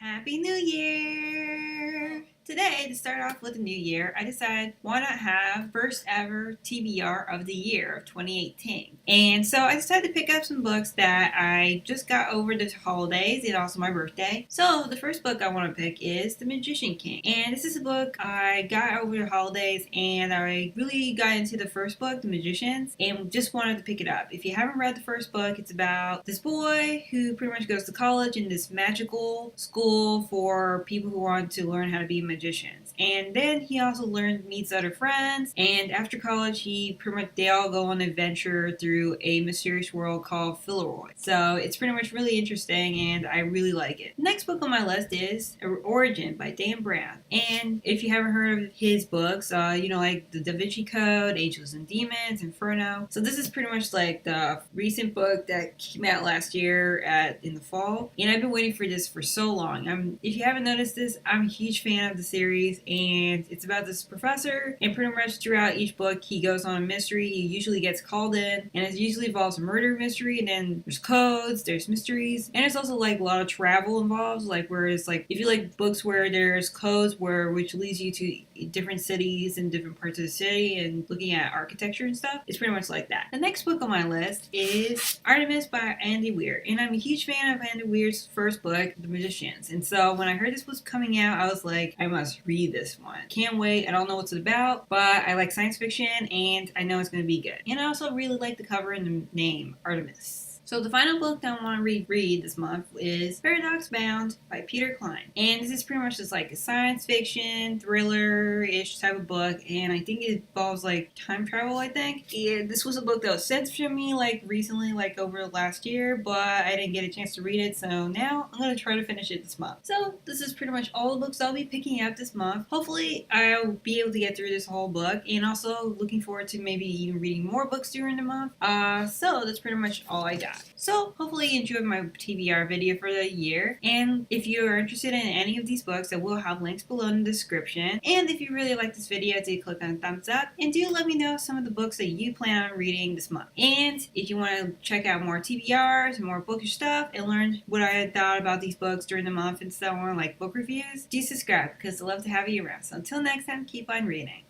Happy New Year! Today, to start off with the new year, I decided why not have first ever TBR of the year of 2018. And so I decided to pick up some books that I just got over the holidays and also my birthday. So the first book I want to pick is The Magician King. And this is a book I got over the holidays and I really got into the first book, The Magicians, and just wanted to pick it up. If you haven't read the first book, it's about this boy who pretty much goes to college in this magical school for people who want to learn how to be magicians. And then he also meets other friends, and after college they all go on an adventure through a mysterious world called Filroy. So it's pretty much really interesting and I really like it. The next book on my list is Origin by Dan Brown. And if you haven't heard of his books, like the Da Vinci Code, Angels and Demons, Inferno. So this is pretty much like the recent book that came out last year in the fall. And I've been waiting for this for so long. If you haven't noticed this, I'm a huge fan of the series, and it's about this professor, and pretty much throughout each book he goes on a mystery. He usually gets called in, and it usually involves a murder mystery, and then there's codes, there's mysteries, and it's also like a lot of travel involved, whereas if you like books where there's codes which leads you to different cities and different parts of the city and looking at architecture and stuff, it's pretty much like that. The next book on my list is Artemis by Andy Weir, and I'm a huge fan of Andy Weir's first book, The Magicians. And so when I heard this was coming out, I was like, I must read this one. Can't wait. I don't know what it's about, but I like science fiction and I know it's going to be good. And I also really like the cover and the name, Artemis. So the final book that I want to read this month is Paradox Bound by Peter Klein. And this is pretty much just like a science fiction, thriller-ish type of book. And I think it involves time travel, I think. And this was a book that was sent to me recently, over last year, but I didn't get a chance to read it. So now I'm going to try to finish it this month. So this is pretty much all the books I'll be picking up this month. Hopefully I'll be able to get through this whole book. And also looking forward to maybe even reading more books during the month. So that's pretty much all I got. So hopefully you enjoyed my TBR video for the year, and if you are interested in any of these books, I will have links below in the description. And if you really like this video, do click on thumbs up and do let me know some of the books that you plan on reading this month. And if you want to check out more TBRs, more bookish stuff, and learn what I thought about these books during the month and so on, like book reviews, do subscribe because I love to have you around. So until next time, keep on reading.